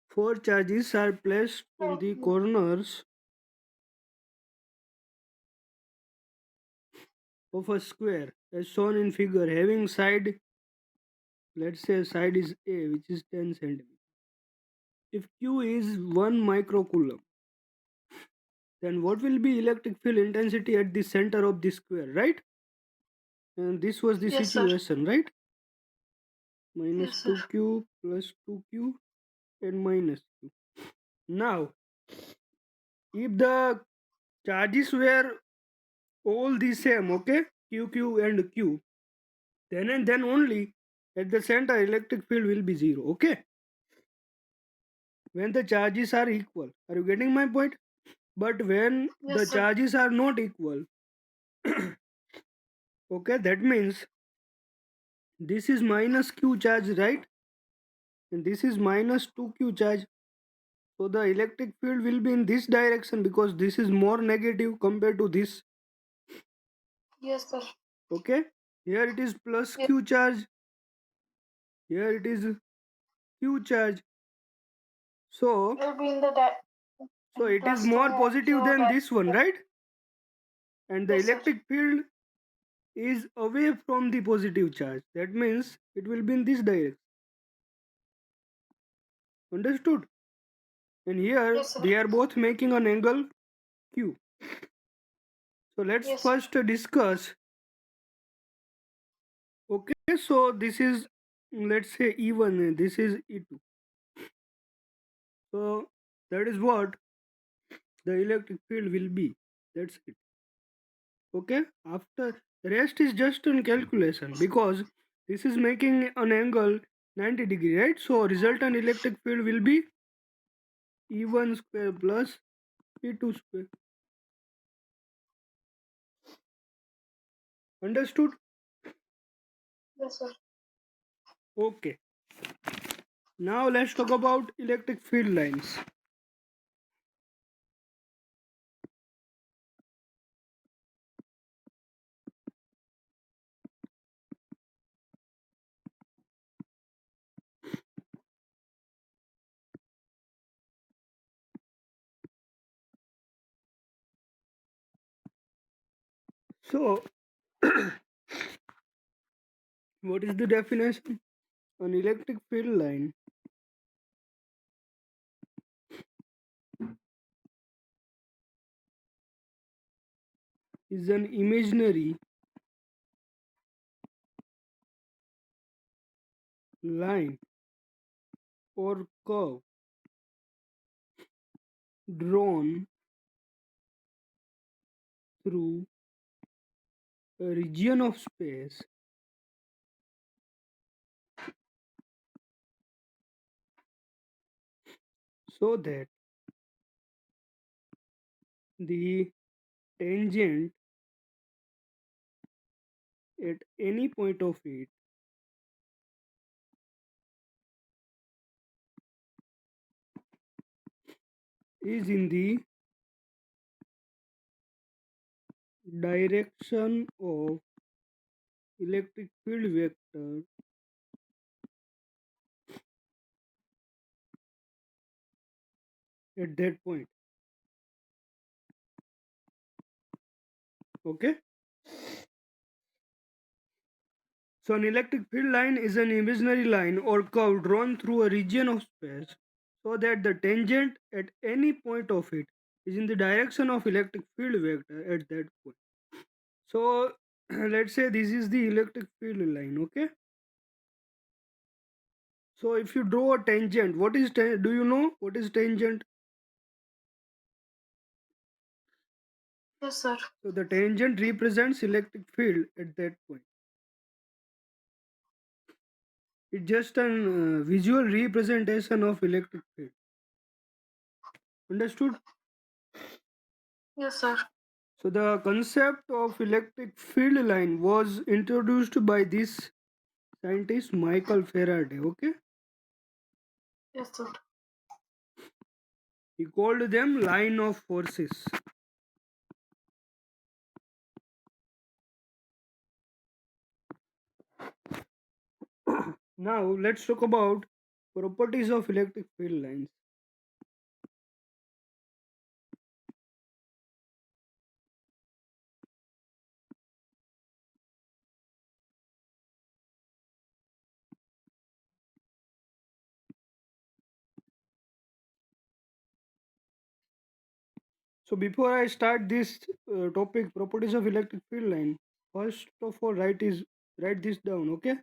Four charges are placed on the corners of a square as shown in figure having side, let's say side is A, which is 10 centimeters. If Q is 1 microcoulomb, then what will be electric field intensity at the center of the square, right? And this was the Yes, sir. situation, right? Minus Yes, sir. 2Q plus 2Q and minus Q. Now, if the charges were all the same, okay, QQ and Q, then and then only at the center electric field will be zero, okay? When the charges are equal. Are you getting my point? But when Yes, the sir. charges are not equal, okay, that means this is minus Q charge, right? And this is minus 2Q charge. So the electric field will be in this direction because this is more negative compared to this. Yes, sir. Okay, here it is plus Yes, Q charge, here it is Q charge. So will be in the di- it is plus two more positive Q than this one, direction. right? And the Yes, sir. electric field is away from the positive charge. That means it will be in this direction. Understood? And here Yes, sir. they are both making an angle Q. So let's Yes, sir. first discuss. Okay, so this is, let's say, E1, this is E2. So that is what the electric field will be. That's it. Okay, after rest is just on calculation because this is making an angle 90 degree, right? So resultant electric field will be E1 square plus E2 square. Understood? Yes, sir. Okay. Now let's talk about electric field lines. So what is the definition? An electric field line is an imaginary line or curve drawn through a region of space so that the tangent at any point of it is in the direction of electric field vector at that point. Okay, so an electric field line is an imaginary line or curve drawn through a region of space so that the tangent at any point of it is in the direction of electric field vector at that point. So let's say this is the electric field line. Okay, so if you draw a tangent, what is do you know what is tangent? Yes, sir. So the tangent represents electric field at that point. It's just a visual representation of electric field. Understood? Yes, sir. So the concept of electric field line was introduced by this scientist Michael Faraday. Okay, Yes, sir. he called them line of forces. Now let's talk about properties of electric field lines. So before I start this topic, properties of electric field line, first of all, write this down. Okay,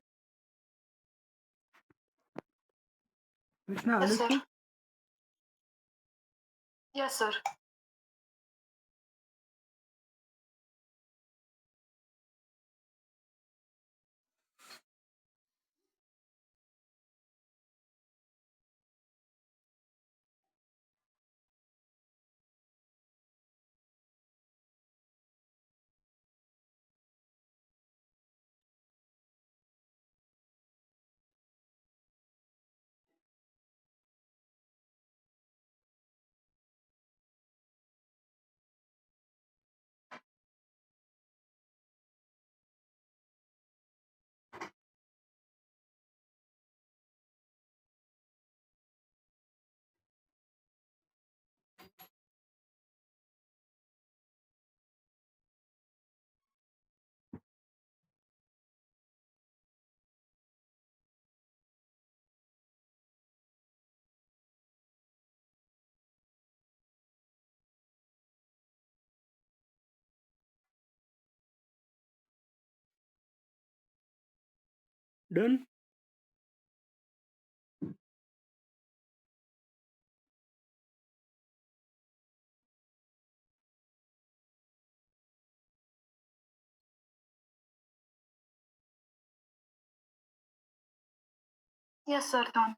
Krishna, Yes, sir. understood? Yes, sir. Done. Yes, sir. Done.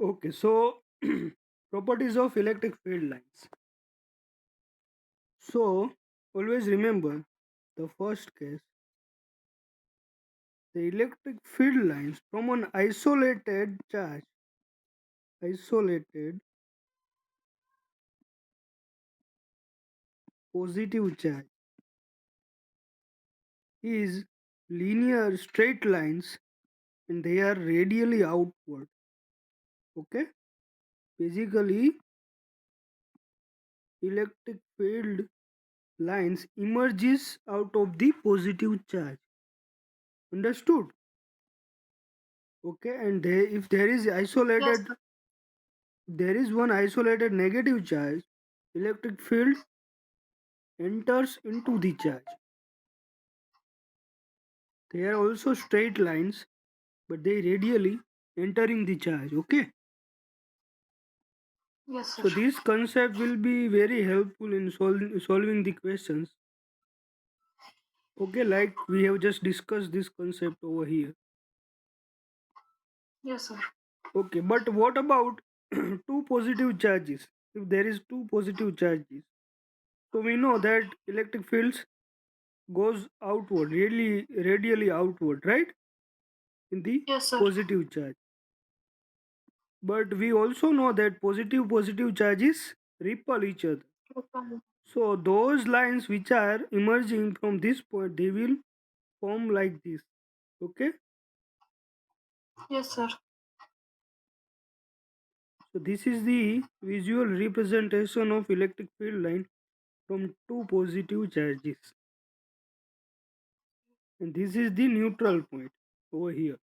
Okay, so properties of electric field lines. So always remember the first case, the electric field lines from an isolated positive charge is linear straight lines and they are radially outward. Okay, basically electric field lines emerges out of the positive charge. Understood? Okay, and if Yes, sir. there is one isolated negative charge, electric field enters into the charge. They are also straight lines, but they radially entering the charge. Okay, Yes, sir. so this concept will be very helpful in solving the questions. Okay, like we have just discussed this concept over here. Yes, sir. Okay, but what about two positive charges? If there is two positive charges, so we know that electric fields goes outward, really radially outward, right? In the Yes, sir. positive charge. But we also know that positive charges repel each other. Okay. So those lines which are emerging from this point, they will form like this. Okay. Yes, sir. So this is the visual representation of electric field line from two positive charges. And this is the neutral point over here.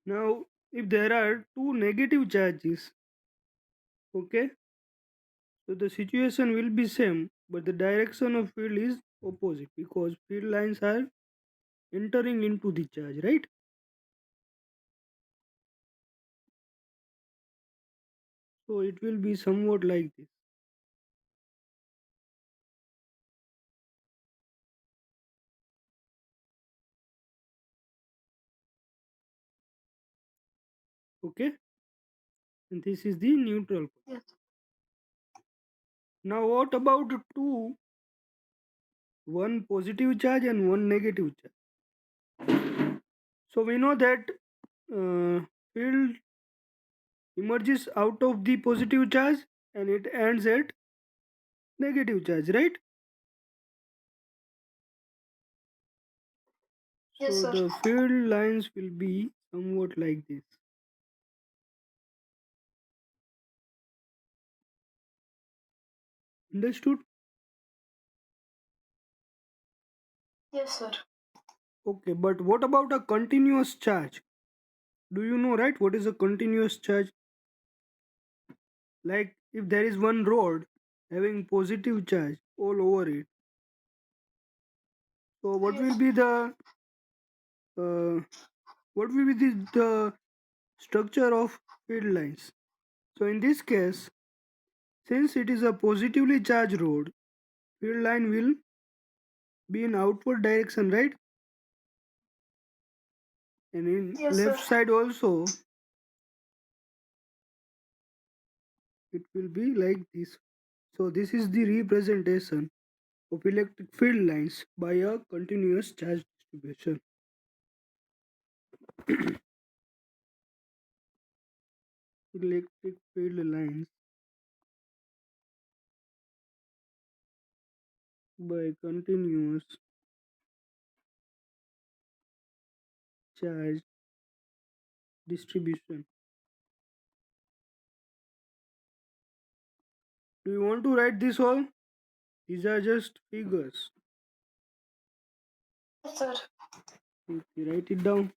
Now, if there are two negative charges, okay, so the situation will be same, but the direction of field is opposite because field lines are entering into the charge, right? So it will be somewhat like this. Okay, and this is the neutral point. Yes. Now, what about two, one positive charge and one negative charge? So we know that field emerges out of the positive charge and it ends at negative charge, right? Yes, So sir. the field lines will be somewhat like this. Understood? Yes, sir. Okay, but what about a continuous charge? Do you know, right? What is a continuous charge? Like if there is one rod having positive charge all over it, so Yes. uh, what will be the structure of field lines? So in this case, since it is a positively charged rod, field line will be in outward direction, right? And in Yes, left sir. side also, it will be like this. So this is the representation of electric field lines by a continuous charge distribution. Electric field lines by continuous charge distribution. Do you want to write this all? These are just figures. Yes, sir. Okay, write it down.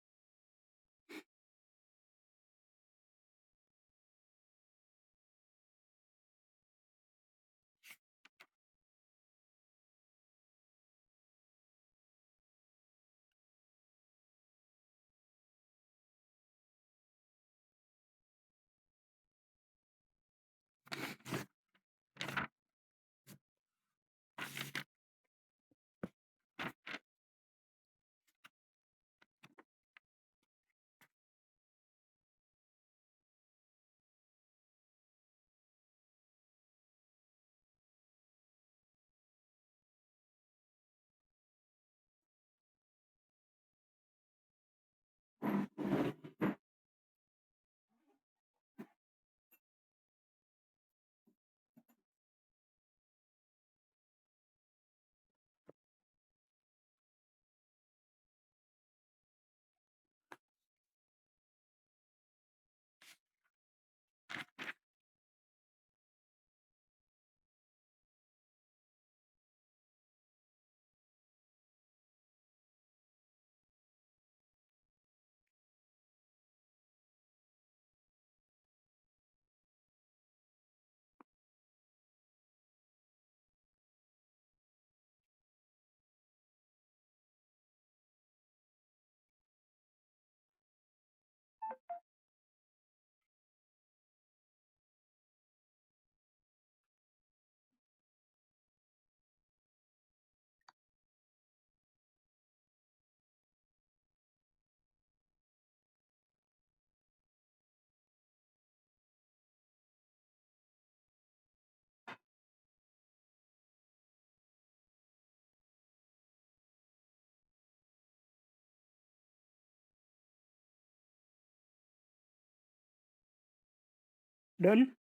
Done?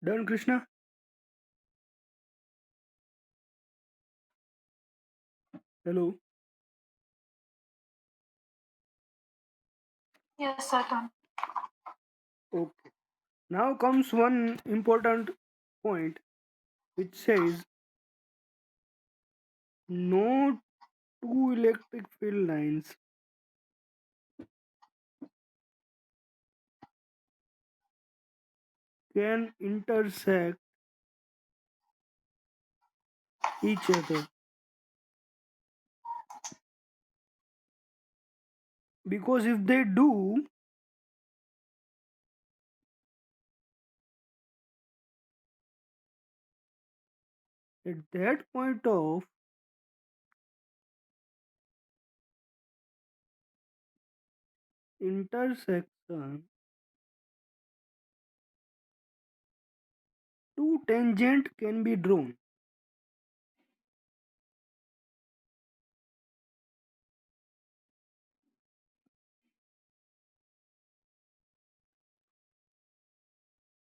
Done, Krishna? Hello? Yes, sir. Done. Okay. Now comes one important point which says no two electric field lines can intersect each other, because if they do, at that point of intersection, two tangent can be drawn,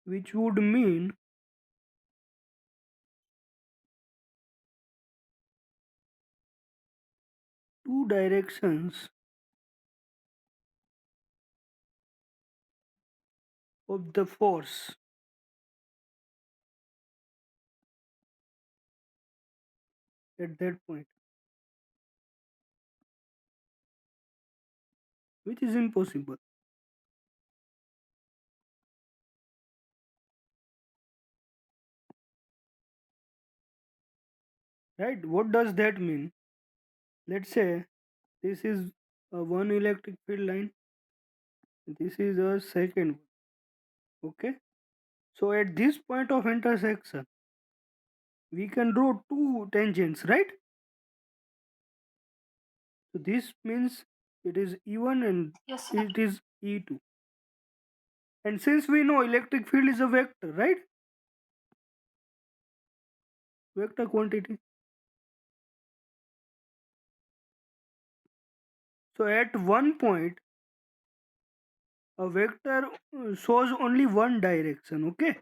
which would mean two directions of the force at that point. which is impossible. Right? What does that mean? Let's say this is a one electric field line, this is a second one. Okay? So at this point of intersection, we can draw two tangents, right? So this means it is E1 and Yes, sir. it is E2. And since we know electric field is a vector, right? Vector quantity. So at one point, a vector shows only one direction, okay?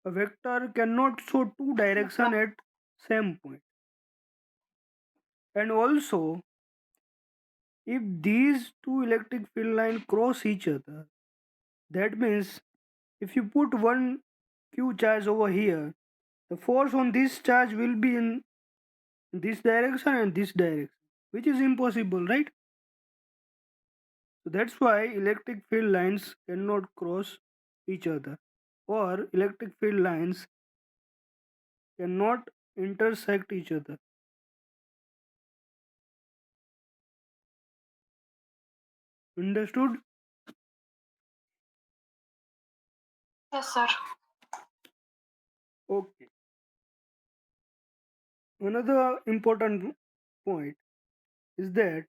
A vector cannot show two Yes, sir. direction at same point. And also, if these two electric field lines cross each other, that means if you put one q charge over here, the force on this charge will be in this direction and this direction, which is impossible, right? So that's why electric field lines cannot cross each other, or electric field lines cannot intersect each other. Understood? Yes, sir. Okay. Another important point is that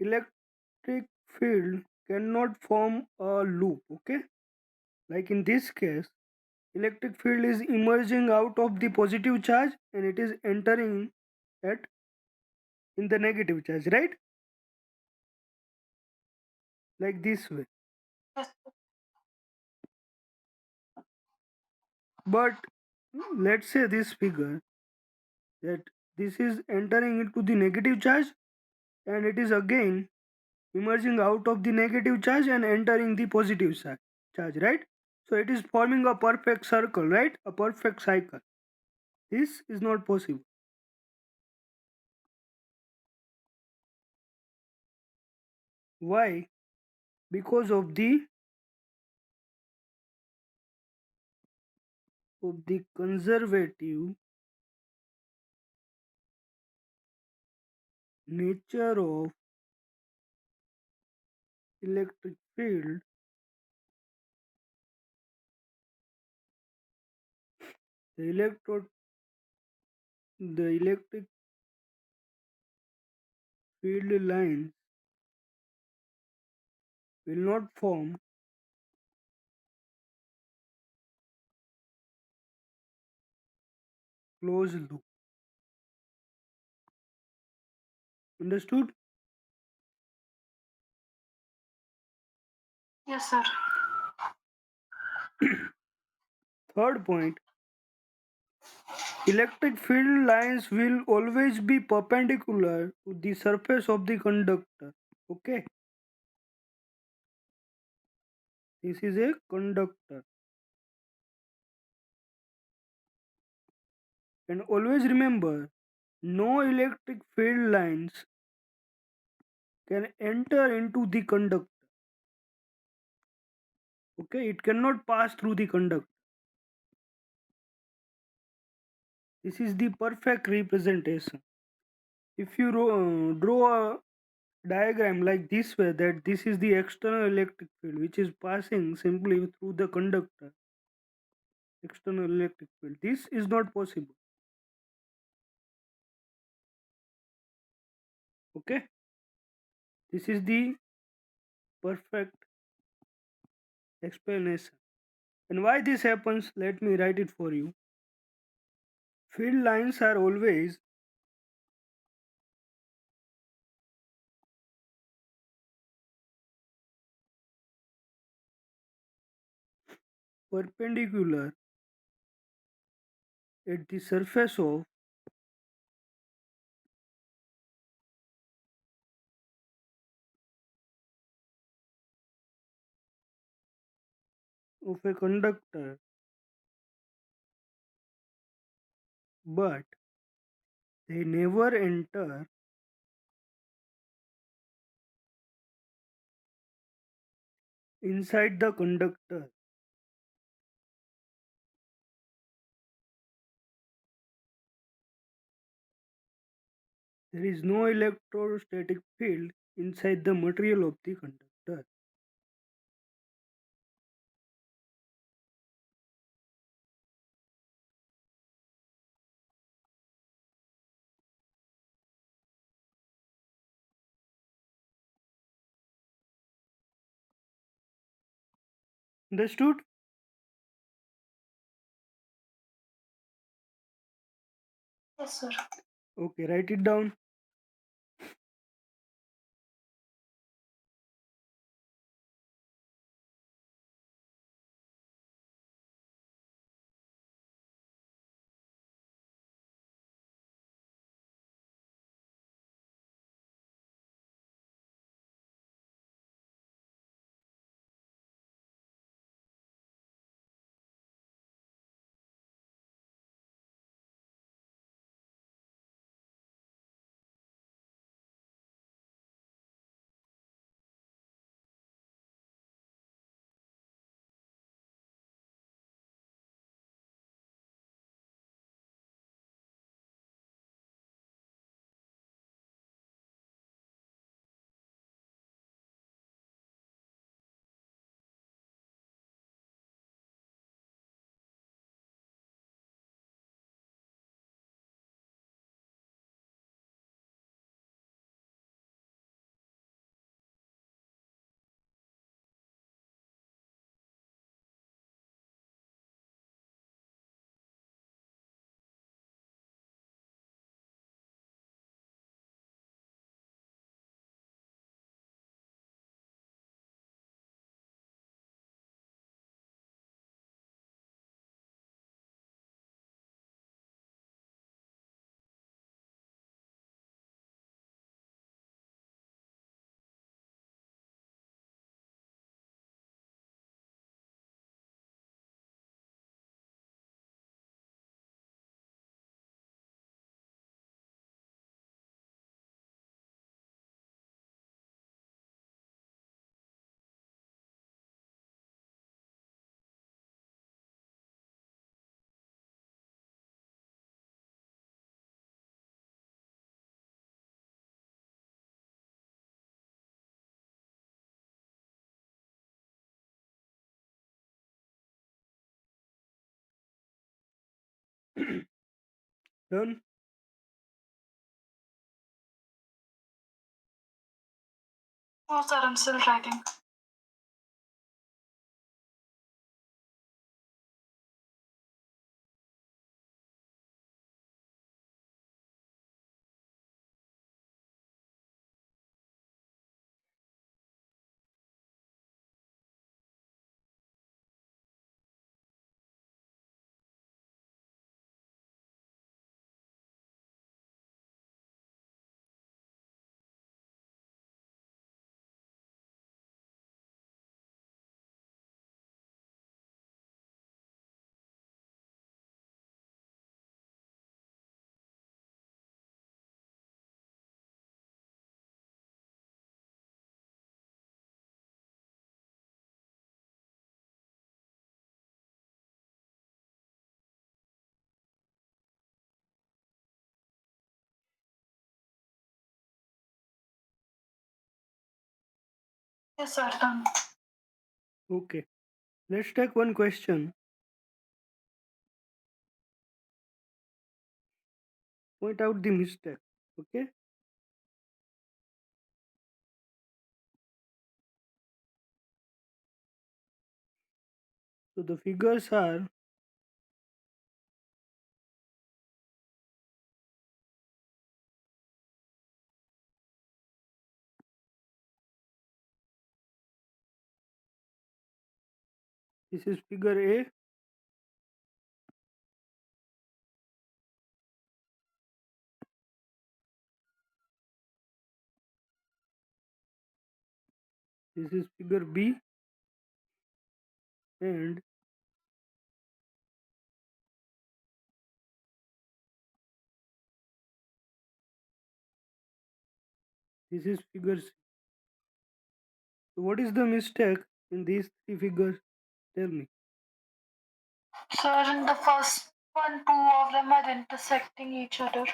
electric field cannot form a loop, okay? Like in this case, electric field is emerging out of the positive charge and it is entering at in the negative charge, right? Like this way. Yes, But let's say this figure that this is entering into the negative charge and it is again emerging out of the negative charge and entering the positive charge, right? So it is forming a perfect circle, right? A perfect cycle. This is not possible. Why? Because of the conservative nature of electric field. The electrode the electric field lines will not form closed loop. Understood? yes, sir. Third point, electric field lines will always be perpendicular to the surface of the conductor. Okay, this is a conductor. And always remember, no electric field lines can enter into the conductor. Okay, it cannot pass through the conductor. This is the perfect representation. If you draw a diagram like this way, that this is the external electric field which is passing simply through the conductor, external electric field, this is not possible. Okay, this is the perfect explanation. And why this happens, let me write it for you. Field lines are always perpendicular at the surface of a conductor, but they never enter inside the conductor. There is no electrostatic field inside the material of the conductor. Understood? Yes, sir. Okay, write it down. Done? No, sir, I'm still writing. Yes, sir, done. Okay. Let's take one question. Point out the mistake. Okay. So the figures are this is figure A, this is figure B, and this is figure C. So what is the mistake? in these three figures? Tell me. Sir, in the first one, two of them are intersecting each other.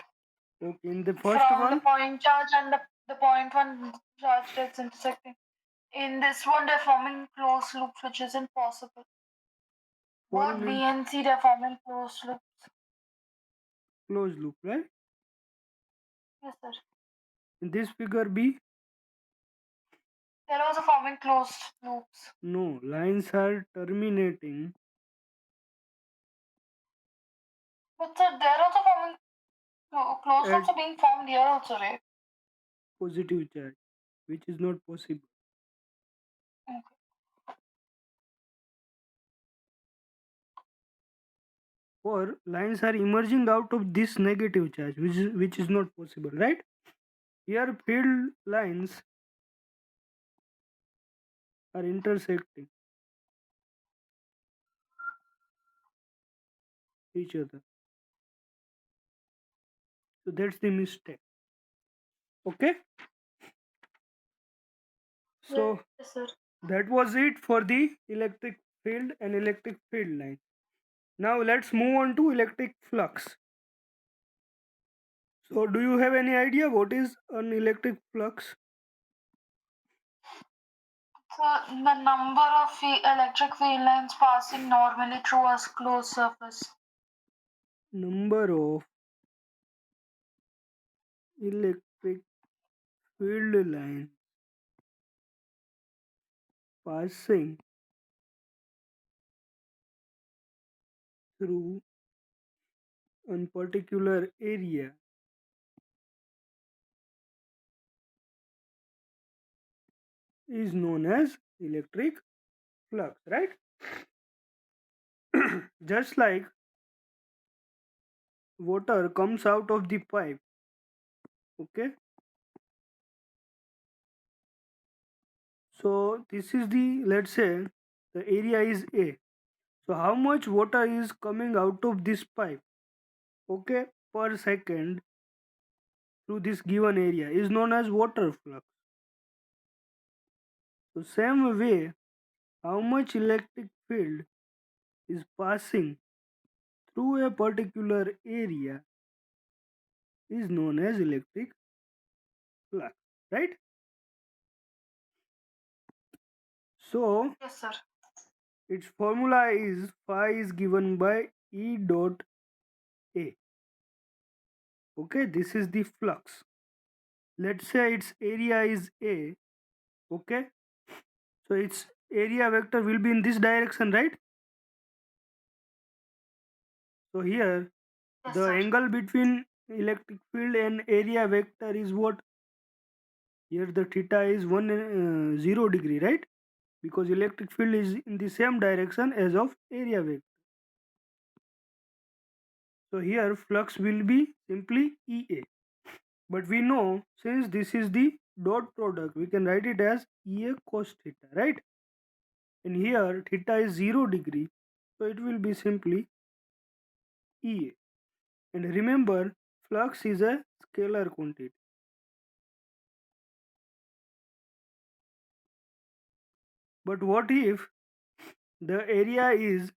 Okay, in the first From the one, point charge and the point one charge that's intersecting. In this one, they're forming closed loops, which isn't possible. 4 Both B means and C, they're forming closed loops. closed loop, right? Yes, sir. In this figure B, They're also forming closed loops. no, lines are terminating But sir, they're also forming closed at loops are being formed here also, right? positive charge, which is not possible. Okay. Or lines are emerging out of this negative charge, which is not possible, right? Here, field lines are intersecting each other. So that's the mistake. Okay. So Yes, sir. that was it for the electric field and electric field line. Now let's move on to electric flux. So do you have any idea what is an electric flux? So the number of electric field lines passing normally through a closed surface. Number of electric field lines passing through a particular area is known as electric flux, right? Just like water comes out of the pipe, okay? So this is the, let's say, the area is A. So how much water is coming out of this pipe, okay, per second through this given area is known as water flux. So same way, how much electric field is passing through a particular area is known as electric flux, right? So Yes, sir. its formula is phi is given by E dot A. Okay, this is the flux. Let's say its area is A. Okay, so its area vector will be in this direction, right? So here Yes, the sir. angle between electric field and area vector is what? Here the theta is 0 degree, right? Because electric field is in the same direction as of area vector. So here flux will be simply EA. But we know since this is the dot product, we can write it as EA cos theta, right? And here theta is 0 degree. So it will be simply EA. And remember, flux is a scalar quantity. But what if the area is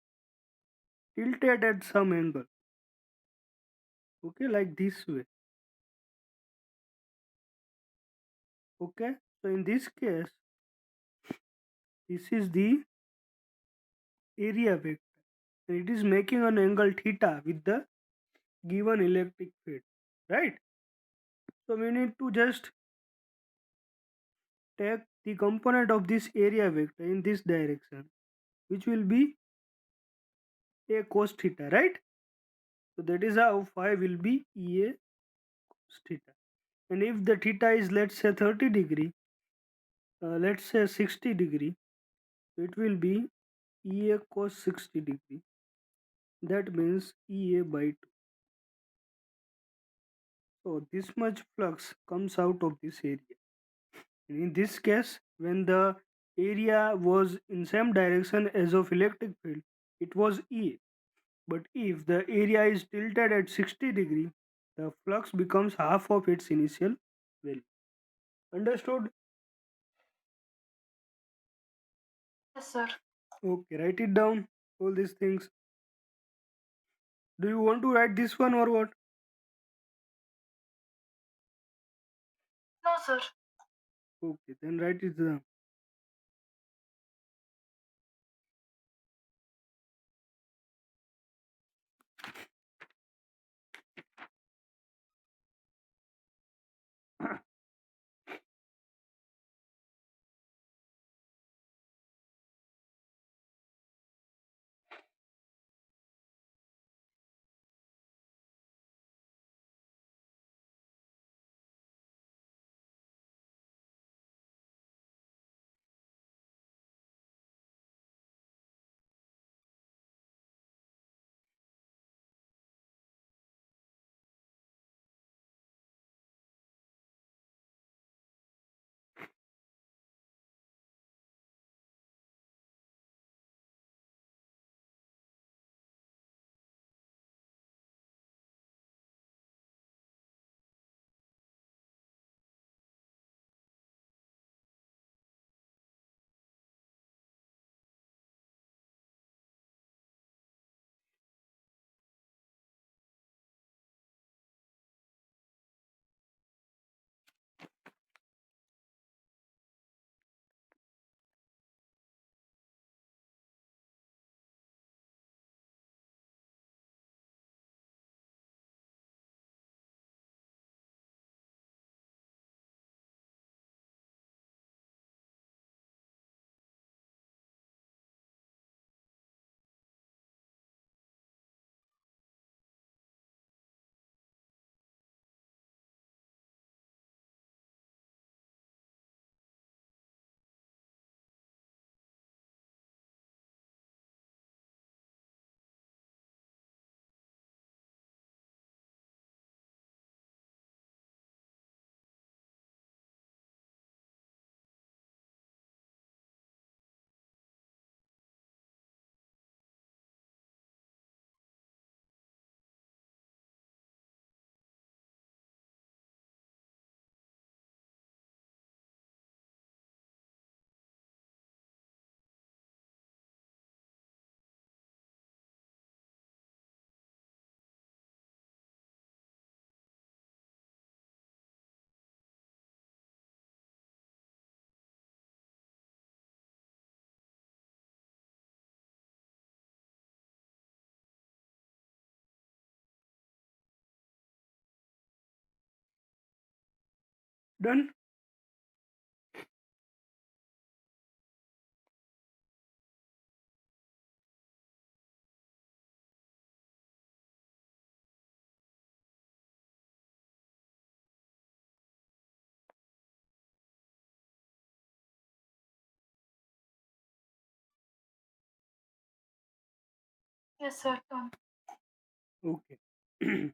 tilted at some angle? Okay, like this way. Okay, so in this case, this is the area vector. And it is making an angle theta with the given electric field, right? So we need to just take the component of this area vector in this direction, which will be a cos theta, right? So that is how phi will be EA cos theta. And if the theta is, let's say, 30 degree, let's say 60 degree, it will be EA cos 60 degree. That means EA by 2. So this much flux comes out of this area. And in this case, when the area was in same direction as of electric field, it was EA. But if the area is tilted at 60 degree, the flux becomes half of its initial value. Understood? Yes, sir. Okay, write it down. All these things. Do you want to write this one or what? No, sir. Okay, then write it down. Done? Yes, sir. Done. Okay.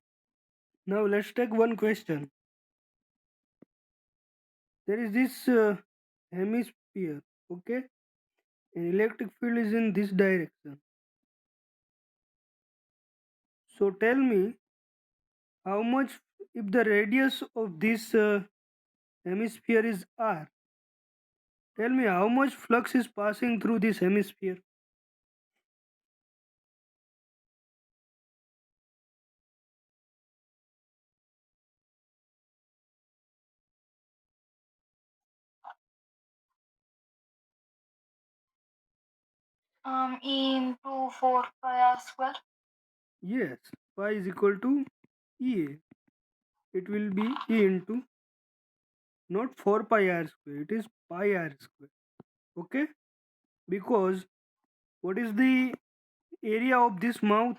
Now let's take one question. There is this hemisphere, okay? An electric field is in this direction. So tell me how much, if the radius of this hemisphere is r, tell me how much flux is passing through this hemisphere. E into 4 pi r square. Yes, pi is equal to Ea. It will be E into not 4 pi r square, it is pi r square. Okay? Because what is the area of this mouth?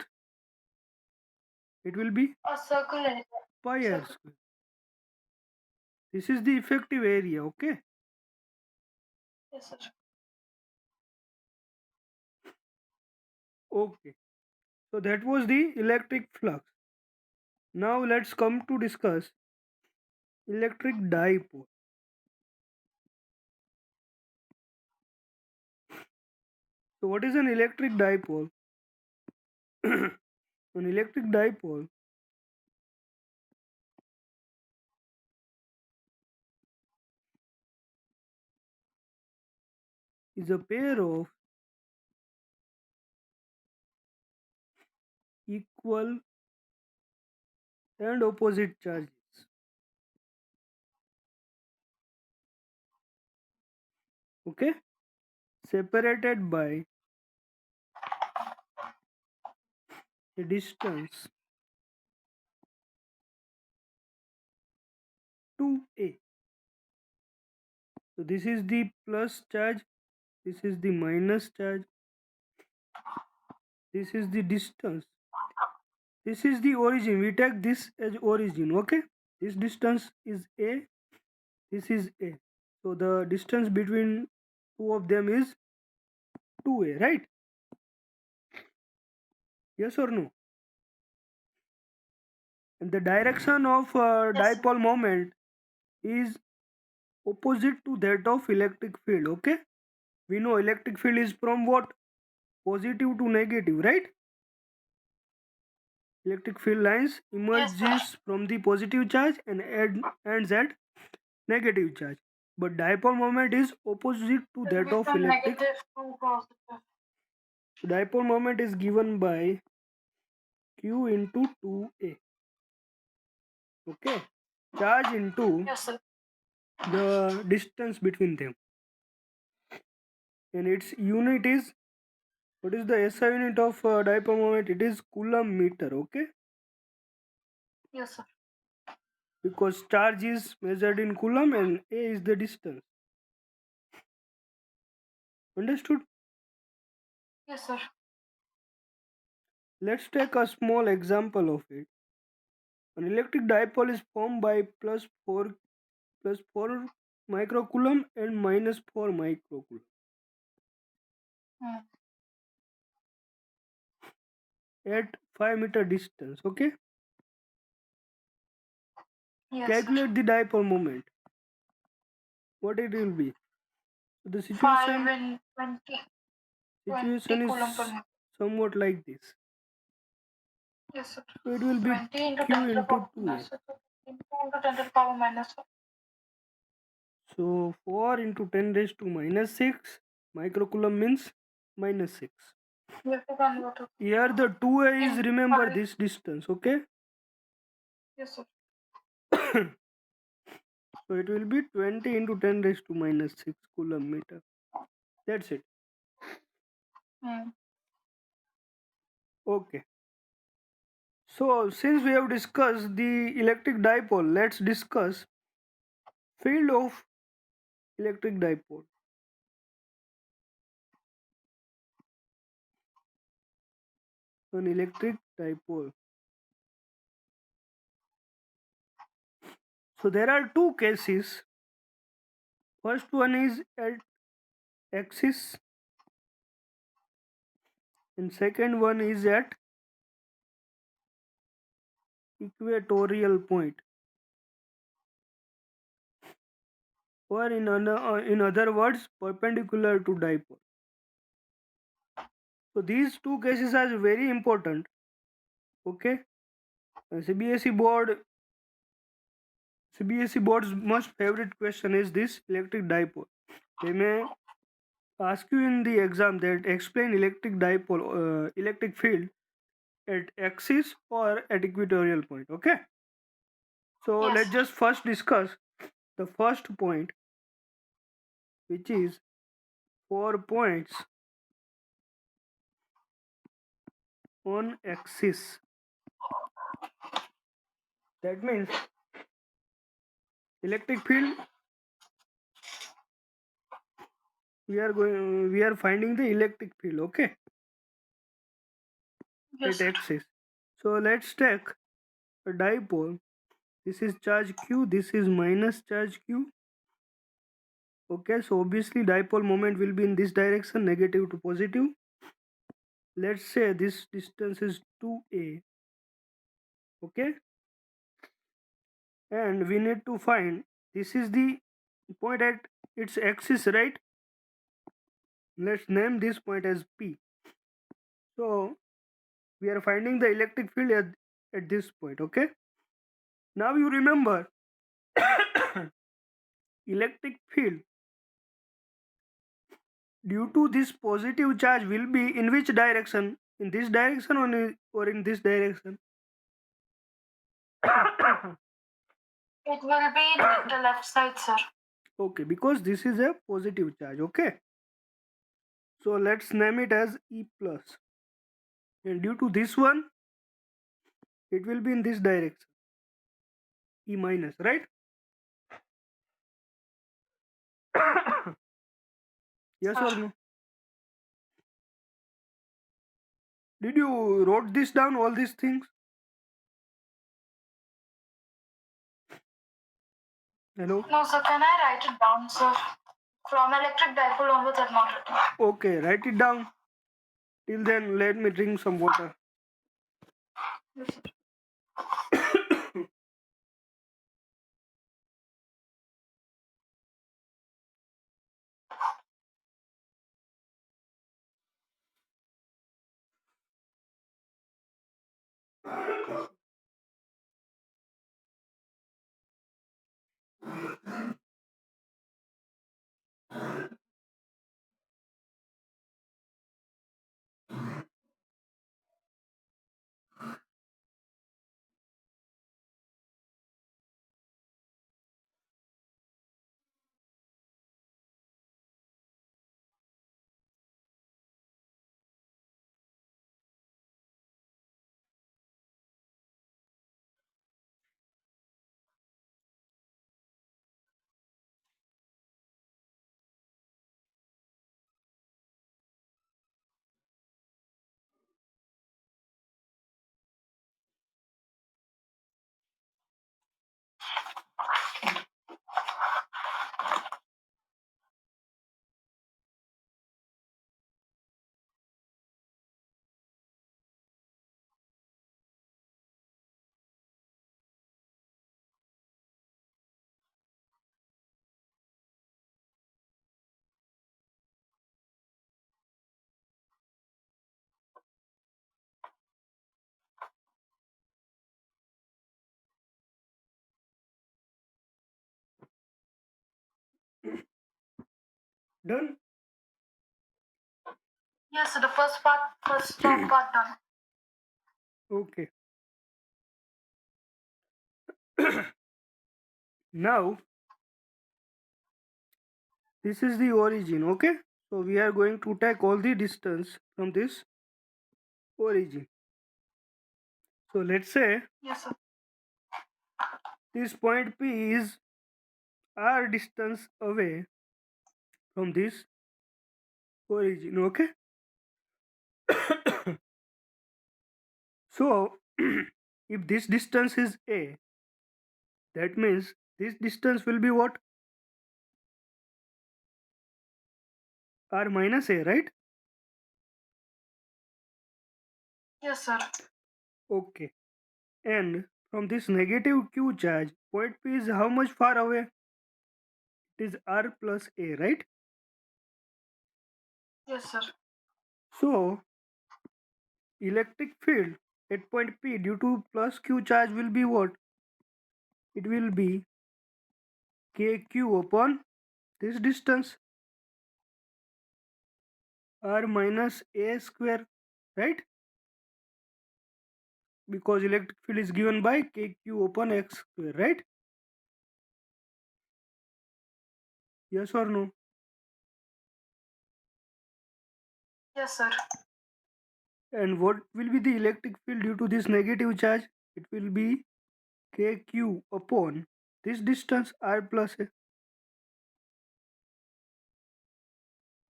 It will be A circle area. pi r Circle. square. This is the effective area, okay? Yes, sir. Okay. So that was the electric flux. Now let's come to discuss electric dipole. So what is an electric dipole? An electric dipole is a pair of equal and opposite charges. Okay, separated by a distance 2a. So this is the plus charge, this is the minus charge, this is the distance, this is the origin. We take this as origin. Okay, this distance is a, this is a. So the distance between two of them is 2a, right? Yes or no? And the direction of Yes, sir. dipole moment is opposite to that of electric field. Okay, we know electric field is from what? Positive to negative, right? Electric field lines Yes, sir. emerges from the positive charge and ends at negative charge. But dipole moment is opposite to Will that be of from electric. negative to positive. So dipole moment is given by Q into 2A. Okay. Charge into Yes, sir. the distance between them. And its unit is, what is the SI unit of dipole moment? It is coulomb meter. Okay. Yes, sir. Because charge is measured in coulomb and A is the distance. Understood? Yes, sir. Let's take a small example of it. An electric dipole is formed by plus 4 microcoulomb and minus 4 microcoulomb Hmm. at 5 meter distance. Okay, Yes, sir. calculate the dipole moment. What it will be? The 5 situation and 20, situation 20 is coulomb per meter. somewhat like this. Yes, sir. So it will be 20 into Q 10 to the into power 2A. minus 2 into 10 to the power minus 1. So 4 into 10 raised to minus 6 microcoulomb means minus 6. We have to convert it Here the 2A is, into remember, 5. this distance. Okay. Yes, sir. So it will be 20 into 10 raised to minus 6 coulomb meter. That's it. Hmm. Okay. So since we have discussed the electric dipole, let's discuss field of electric dipole. An electric dipole. So there are two cases. First one is at axis and second one is at equatorial point, or in other words, perpendicular to dipole. So these two cases are very important. Okay. CBSE board's most favorite question is this electric dipole. They may ask you in the exam that explain electric dipole, electric field at axis or at equatorial point. Okay. So Yes, let's sir. just first discuss the first point, which is 4 points on axis. That means electric field, we are finding the electric field. Okay, Yes, at sir. axis. So let's take a dipole. This is charge q, this is minus charge q. Okay, so obviously dipole moment will be in this direction, negative to positive. Let's say this distance is 2a. Okay, and we need to find, this is the point at its axis, right? Let's name this point as P. So we are finding the electric field at this point. Okay, now you remember electric field Due to this positive charge will be in which direction? In this direction or in this direction? It will be the left side, sir. Okay, because this is a positive charge. Okay, so let's name it as E plus, and due to this one it will be in this direction, E minus, right? Yes Sir. or no? Did you wrote this down, all these things? Hello? No, sir. Can I write it down, sir? From electric dipole onwards, I've not written. Okay, write it down. Till then, let me drink some water. Yes, sir. Done? Yes, sir. The first top part done. Okay. Now, this is the origin, okay? So we are going to take all the distance from this origin. So let's say Yes, sir. this point P is r distance away from this origin, okay? So if this distance is a, that means this distance will be what? R minus a, right? Yes, sir. Okay. And from this negative q charge, point P is how much far away? It is r plus a, right? Yes, sir. So electric field at point P due to plus q charge will be what? It will be kq upon this distance, r minus a square, right? Because electric field is given by kq upon x square, right? Yes or no? Yes, sir. And what will be the electric field due to this negative charge? It will be kq upon this distance, r plus a.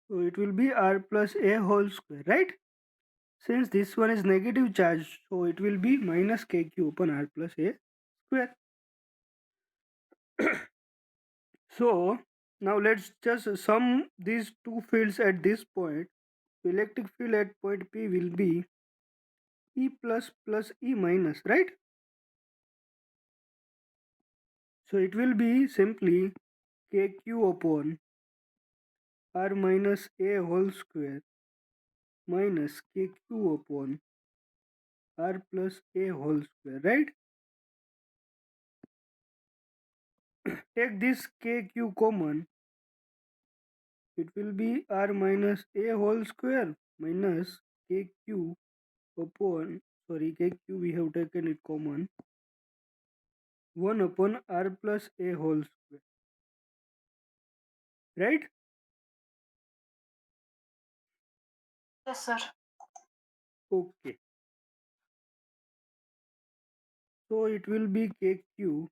So it will be r plus a whole square, right? Since this one is negative charge, so it will be minus kq upon r plus a square. So now let's just sum these two fields at this point. Electric field at point P will be E plus E minus, right? So it will be simply kq upon r minus a whole square minus kq upon r plus a whole square, right? Take this kq common, it will be r minus a whole square minus kq upon, sorry, kq we have taken it common, 1 upon r plus a whole square, right? Yes, sir. Okay, so it will be kq,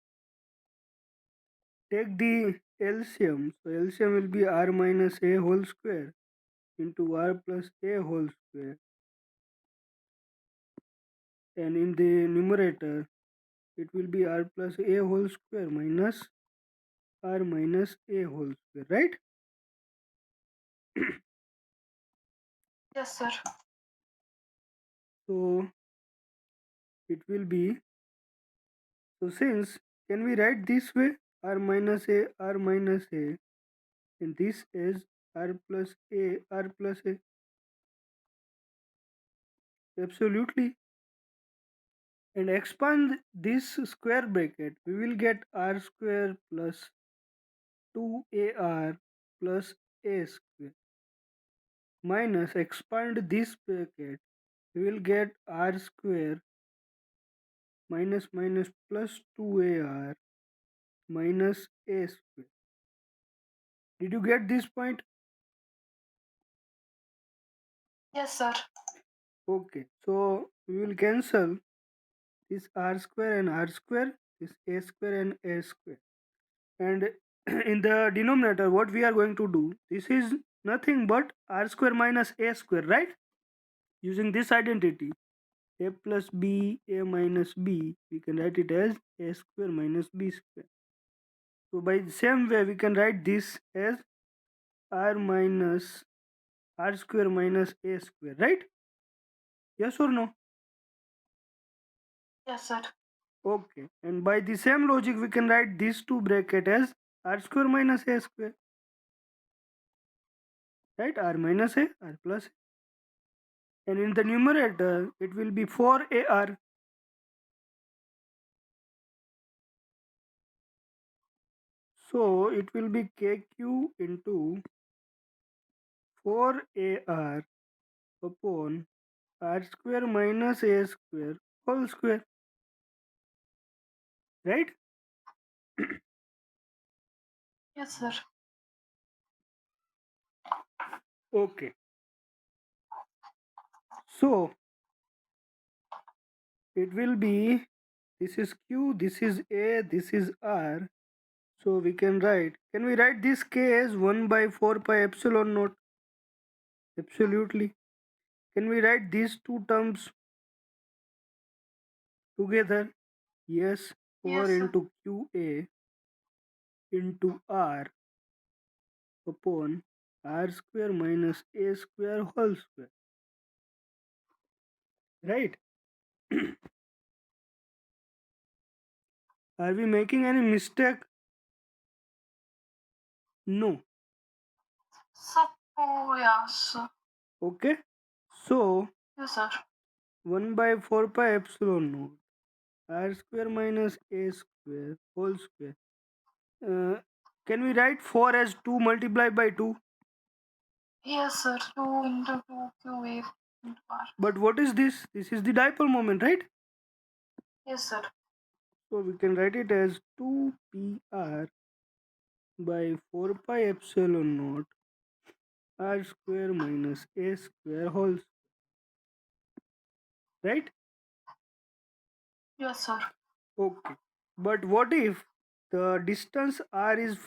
take the LCM, so LCM will be r minus a whole square into r plus a whole square, and in the numerator it will be r plus a whole square minus r minus a whole square, right? Yes, sir. So it will be, so since, can we write this way, r minus a r minus a, and this is r plus a r plus a? Absolutely. And expand this square bracket, we will get r square plus 2ar plus a square minus, expand this bracket, we will get r square minus minus plus 2ar minus a square. Did you get this point? Yes, sir. Okay, so we will cancel this r square and r square, this a square and a square. And in the denominator, what we are going to do, this is nothing but r square minus a square, right? Using this identity, a plus b, a minus b, we can write it as a square minus b square. So by the same way, we can write this as r minus r square minus a square, right? Yes or no? Yes, sir. Okay. And by the same logic, we can write these two bracket as r square minus a square, right? R minus a, r plus a. And in the numerator, it will be 4ar. So it will be kq into 4ar upon r square minus a square whole square, right? Yes, sir. Okay. So it will be, this is q, this is a, this is r. So we can write, can we write this k as 1 by 4 pi epsilon naught? Absolutely. Can we write these two terms together? Yes. 4 Yes, sir. into qa into r upon r square minus a square whole square, right? Are we making any mistake? No. Yes, sir. Okay. So Yes, sir. 1 by 4 pi epsilon naught r square minus a square whole square. Uh, can we write 4 as 2 multiplied by 2? Yes, sir. 2 into 2 QA into R. But what is this? This is the dipole moment, right? Yes, sir. So we can write it as 2pr by 4 pi epsilon naught r square minus a square whole square, right? Yes, sir. Okay. But what if the distance r is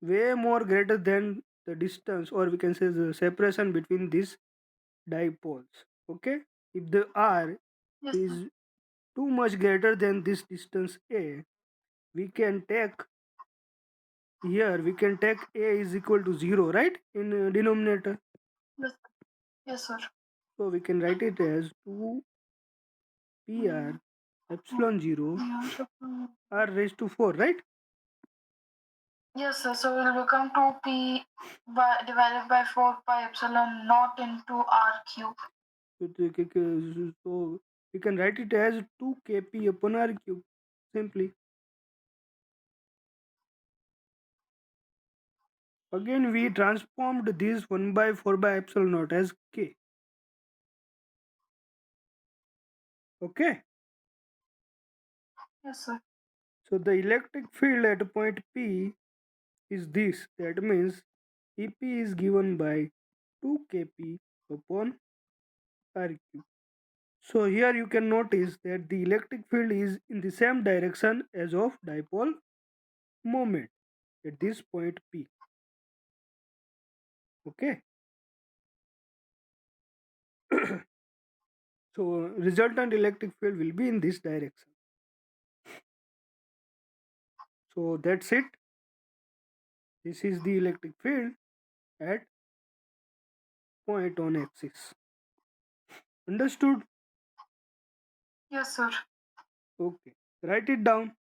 way more greater than the distance, or we can say the separation between these dipoles? Okay. If the r Yes, sir. is too much greater than this distance a, we can take, here we can take a is equal to 0, right, in denominator. Yes, yes, sir. So we can write it as 2 pr epsilon 0 Yeah. r raised to 4, right? Yes, sir. So it will become 2p divided by 4 pi epsilon naught into r cube. So we can write it as 2 kp upon r cube, simply. Again, we transformed this 1 by 4 by epsilon naught as k. Okay. Yes, sir. So the electric field at point P is this. That means EP is given by 2kp upon RQ. So here you can notice that the electric field is in the same direction as of dipole moment at this point P. Okay. So resultant electric field will be in this direction. So that's it. This is the electric field at point on axis. Understood? Yes, sir. Okay. Write it down.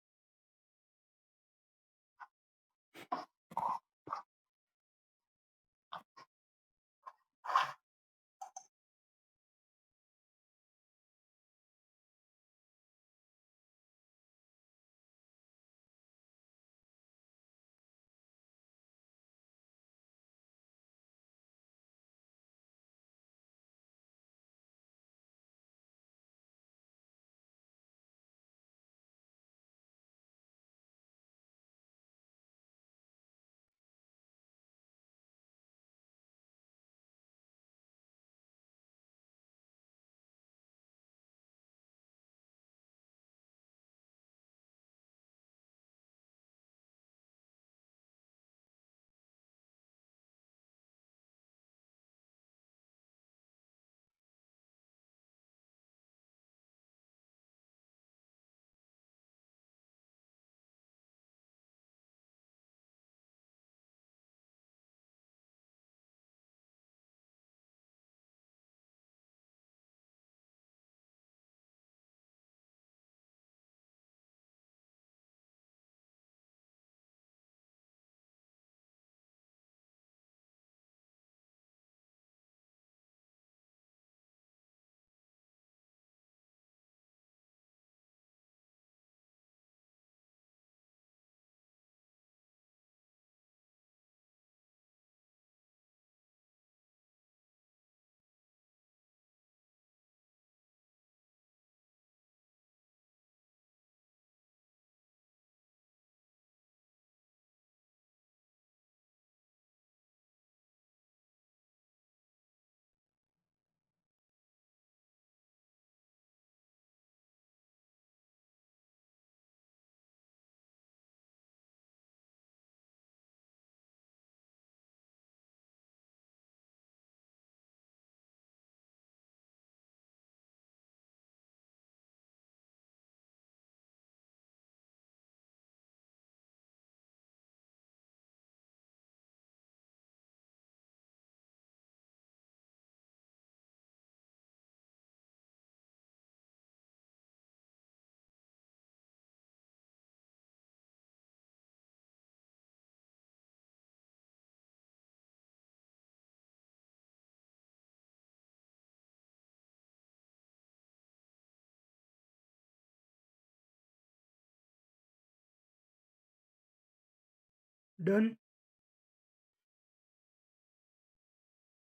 Done.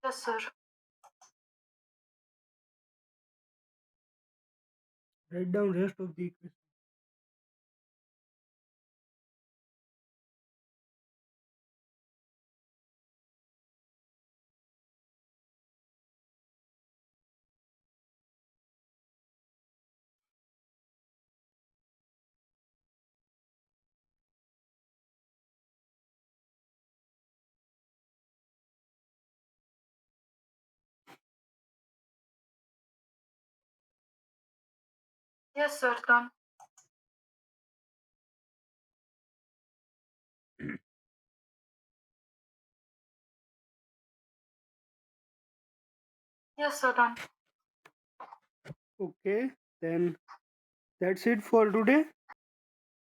Yes, sir. Write down rest of the equation. Yes, sir. Done. Yes, sir. Done. Okay. Then that's it for today.